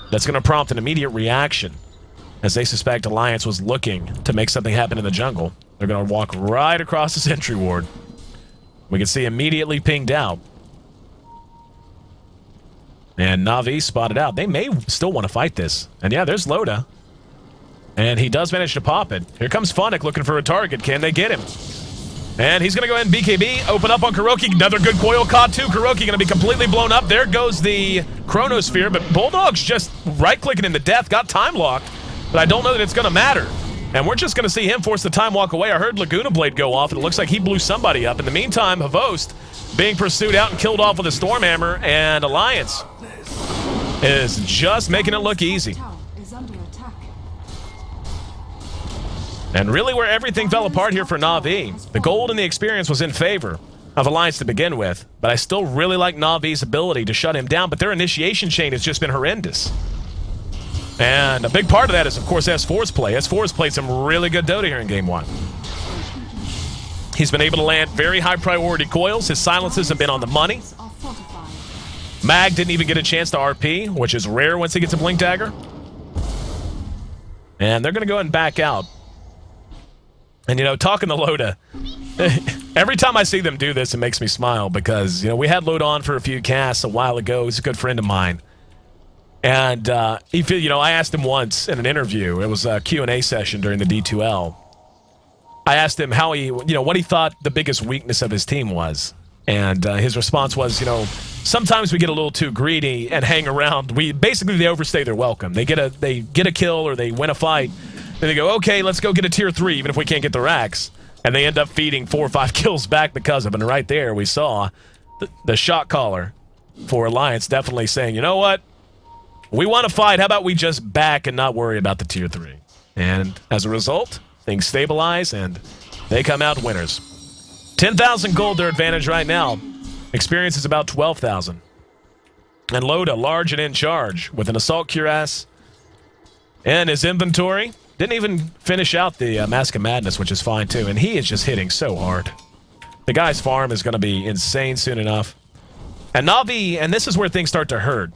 That's going to prompt an immediate reaction as they suspect Alliance was looking to make something happen in the jungle. They're going to walk right across this entry ward. We can see immediately pinged out. And Na'Vi spotted out. They may still want to fight this. And yeah, there's Loda. And he does manage to pop it. Here comes Phonic looking for a target. Can they get him? And he's going to go ahead and BKB, open up on Kuroki. Another good coil caught too. Kuroki going to be completely blown up. There goes the Chronosphere, but Bulldog's just right-clicking in the death, got time locked, but I don't know that it's going to matter. And we're just going to see him force the time walk away. I heard Laguna Blade go off, and it looks like he blew somebody up. In the meantime, Havost being pursued out and killed off with a Stormhammer, and Alliance is just making it look easy. And really where everything fell apart here for Na'Vi. The gold and the experience was in favor of Alliance to begin with, but I still really like Na'Vi's ability to shut him down, but their initiation chain has just been horrendous. And a big part of that is, of course, S4's play. S4's played some really good Dota here in Game 1. He's been able to land very high priority coils. His silences have been on the money. Mag didn't even get a chance to RP, which is rare once he gets a Blink Dagger. And they're going to go ahead and back out. And, you know, talking to Loda, every time I see them do this, it makes me smile because, you know, we had Loda on for a few casts a while ago. He's a good friend of mine. And, you know, I asked him once in an interview. It was a Q&A session during the D2L. I asked him how he, you know, what he thought the biggest weakness of his team was. And his response was, you know, sometimes we get a little too greedy and hang around. They overstay their welcome. They get a kill or they win a fight. Then they go, okay, let's go get a tier 3, even if we can't get the racks. And they end up feeding 4 or 5 kills back because of it. And right there, we saw the shot caller for Alliance definitely saying, you know what? We want to fight. How about we just back and not worry about the tier 3? And as a result, things stabilize and they come out winners. 10,000 gold their advantage right now. Experience is about 12,000. And Loda, large and in charge, with an Assault Cuirass and his inventory. Didn't even finish out the Mask of Madness, which is fine too. And he is just hitting so hard. The guy's farm is going to be insane soon enough. And Na'Vi, and this is where things start to hurt.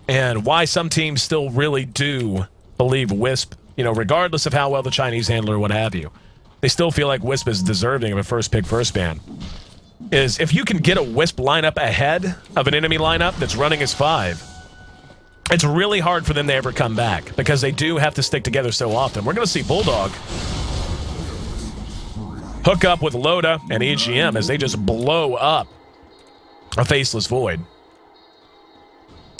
And why some teams still really do believe Wisp, you know, regardless of how well the Chinese handle or what have you. They still feel like Wisp is deserving of a first pick, first ban. Is if you can get a Wisp lineup ahead of an enemy lineup that's running as 5, it's really hard for them to ever come back because they do have to stick together so often. We're going to see Bulldog hook up with Loda and EGM as they just blow up a Faceless Void.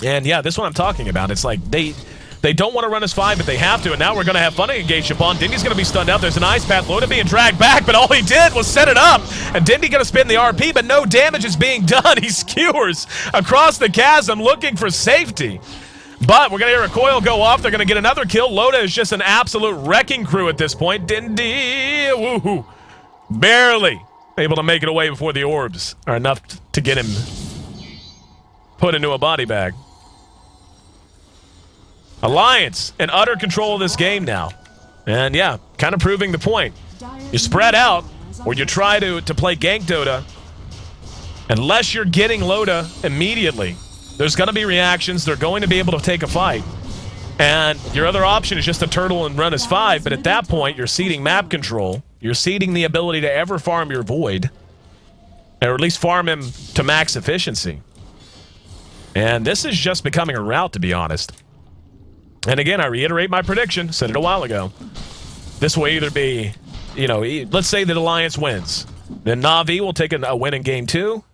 And yeah, this is what I'm talking about. It's like they don't want to run as 5, but they have to, and now we're going to have fun engaged upon. Dindy's going to be stunned out. There's an Ice Path. Loda being dragged back, but all he did was set it up. And Dindy going to spin the RP, but no damage is being done. He skewers across the chasm looking for safety. But we're going to hear a coil go off. They're going to get another kill. Loda is just an absolute wrecking crew at this point. Dindy, woohoo, barely able to make it away before the orbs are enough to get him put into a body bag. Alliance in utter control of this game now. And yeah, kind of proving the point. You spread out, or you try to play gank Dota. Unless you're getting Loda immediately, there's going to be reactions. They're going to be able to take a fight. And your other option is just to turtle and run as 5. But at that point, you're ceding map control. You're ceding the ability to ever farm your Void. Or at least farm him to max efficiency. And this is just becoming a rout, to be honest. And again, I reiterate my prediction. Said it a while ago. This will either be, you know, let's say that Alliance wins. Then Na'Vi will take a win in Game 2.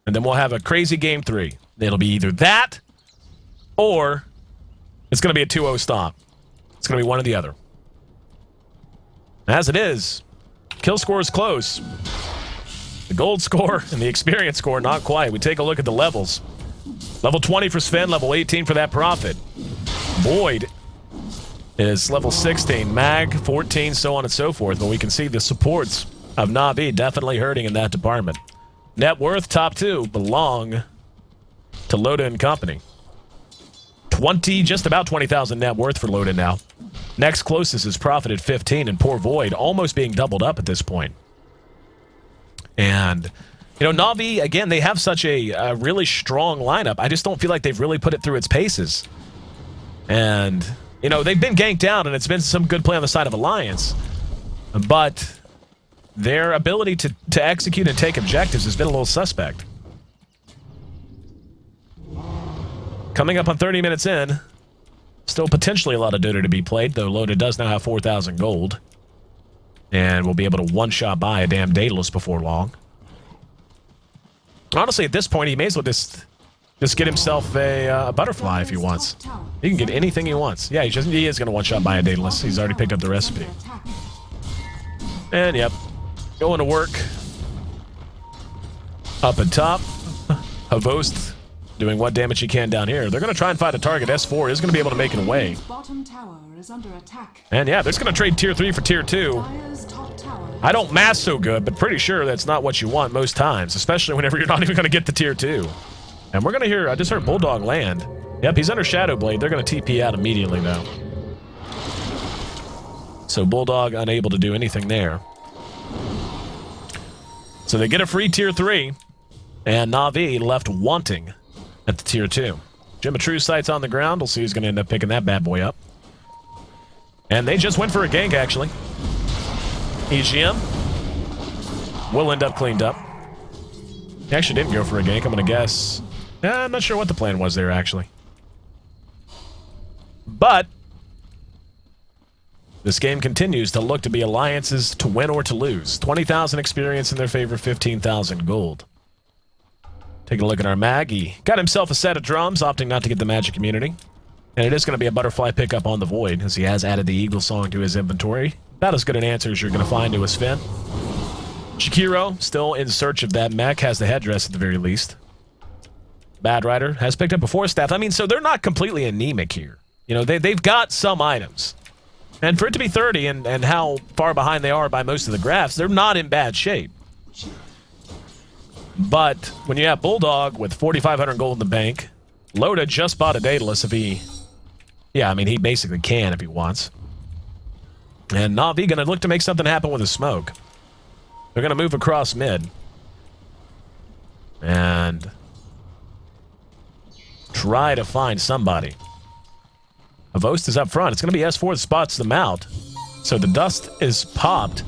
And then we'll have a crazy Game 3. It'll be either that, or it's going to be a 2-0 stop. It's going to be one or the other. As it is, kill score is close. The gold score and the experience score, not quite. We take a look at the levels. Level 20 for Sven, level 18 for that Prophet. Void is level 16, Mag 14, so on and so forth. But we can see the supports of Na'Vi definitely hurting in that department. Net worth, top 2, belong to Loda and Company. Just about 20,000 net worth for Loda now. Next closest is Profit at 15, and Poor Void almost being doubled up at this point. And, you know, Na'Vi, again, they have such a really strong lineup. I just don't feel like they've really put it through its paces. And, you know, they've been ganked down, and it's been some good play on the side of Alliance. But their ability to execute and take objectives has been a little suspect. Coming up on 30 minutes in, still potentially a lot of Dota to be played, though Loda does now have 4,000 gold. And we'll be able to one-shot buy a damn Daedalus before long. Honestly, at this point, he may as well just get himself a butterfly if he wants. He can get anything he wants. Yeah, he is going to one-shot buy a Daedalus. He's already picked up the recipe. And, yep, going to work. Up and top. Havost doing what damage he can down here. They're going to try and find a target. S4 is going to be able to make it away.
Bottom tower is under attack.
And yeah, they're just going to trade tier 3 for tier 2.
Dire's top tower.
I don't math so good, but pretty sure that's not what you want most times, especially whenever you're not even going to get to tier 2. And we're going to hear, I just heard Bulldog land. Yep, he's under Shadow Blade. They're going to TP out immediately, though. So Bulldog unable to do anything there. So they get a free tier 3, and Na'Vi left wanting at the tier 2. True sights on the ground. We'll see who's going to end up picking that bad boy up. And they just went for a gank, actually. EGM will end up cleaned up. He actually didn't go for a gank, I'm going to guess. I'm not sure what the plan was there, actually. But this game continues to look to be alliances to win or to lose. 20,000 experience in their favor, 15,000 gold. Taking a look at our mag. He got himself a set of drums, opting not to get the magic immunity. And it is going to be a butterfly pickup on the Void, as he has added the Eagle Song to his inventory. About as good an answer as you're going to find to his Finn. Shakiro, still in search of that mech, has the headdress at the very least. Bad Rider has picked up a 4-staff. I mean, so they're not completely anemic here. You know, they've got some items. And for it to be 30 and how far behind they are by most of the graphs, they're not in bad shape. But when you have Bulldog with 4,500 gold in the bank, Loda just bought a Daedalus if he... Yeah, I mean, he basically can if he wants. And Na'Vi gonna look to make something happen with a smoke. They're gonna move across mid. And try to find somebody. Avost is up front. It's gonna be S4 that spots them out. So the dust is popped.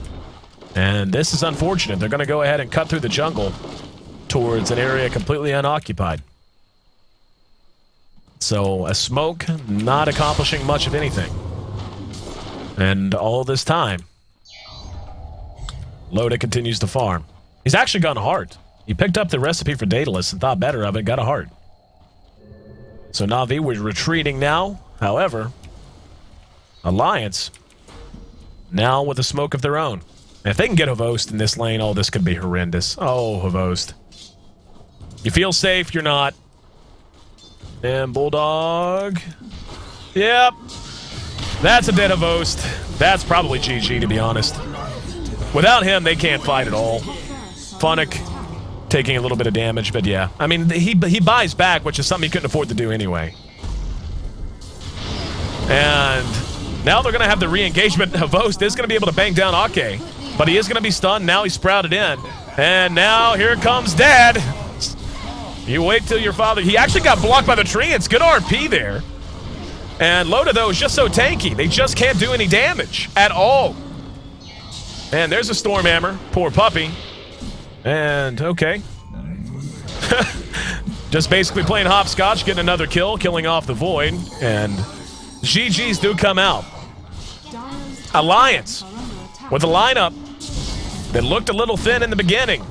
And this is unfortunate. They're gonna go ahead and cut through the jungle towards an area completely unoccupied. So a smoke not accomplishing much of anything. And all this time, Loda continues to farm. He's actually gone heart. He picked up the recipe for Daedalus and thought better of it, got a heart. So Na'Vi was retreating now. However, Alliance now with a smoke of their own. And if they can get Havost in this lane, oh, this could be horrendous. Oh, Havost. You feel safe, you're not. And Bulldog. Yep. That's a dead Havost. That's probably GG, to be honest. Without him, they can't fight at all. Funnick taking a little bit of damage, but yeah. I mean, he buys back, which is something he couldn't afford to do anyway. And now they're going to have the re-engagement. Havost is going to be able to bang down Ake, but he is going to be stunned. Now he's sprouted in. And now here comes Dad. You wait till your father... He actually got blocked by the tree. It's good RP there. And Loda, though, is just so tanky. They just can't do any damage at all. And there's a Stormhammer. Poor puppy. And, okay. Just basically playing hopscotch, getting another kill, killing off the Void. And GGs do come out. Alliance with a lineup that looked a little thin in the beginning.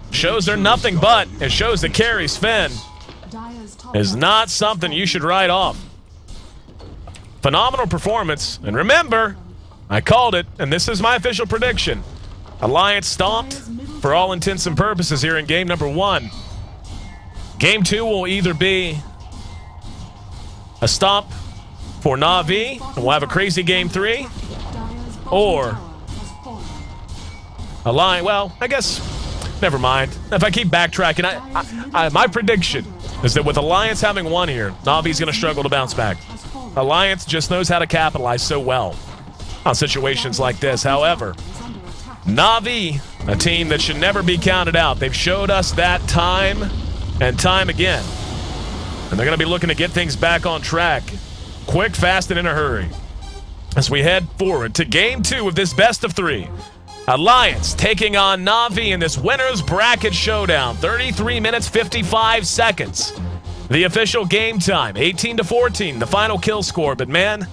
Shows they're nothing but. It shows that carries Finn is not something you should write off. Phenomenal performance. And remember, I called it, and this is my official prediction. Alliance stomped for all intents and purposes here in game number 1. Game 2 will either be a stomp for Na'Vi, and we'll have a crazy game 3.
Dire's bottom
Or-
tower has fallen.
Alliance, well, I guess, never mind. If I keep backtracking, my prediction is that with Alliance having won here, Na'Vi's going to struggle to bounce back.
Has fallen.
Alliance just knows how to capitalize so well on situations like this. However,
Is under attack.
Na'Vi, a team that should never be counted out. They've showed us that time and time again. And they're going to be looking to get things back on track. Quick, fast, and in a hurry. As we head forward to Game 2 of this best of 3. Alliance taking on Na'Vi in this winner's bracket showdown. 33 minutes, 55 seconds. The official game time, 18-14, the final kill score. But man,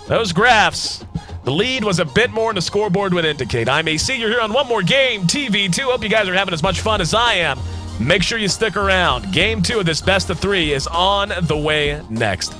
those graphs, the lead was a bit more than the scoreboard would indicate. I'm AC, you're here on One More Game TV2. Hope you guys are having as much fun as I am. Make sure you stick around. Game 2 of this best of 3 is on the way next.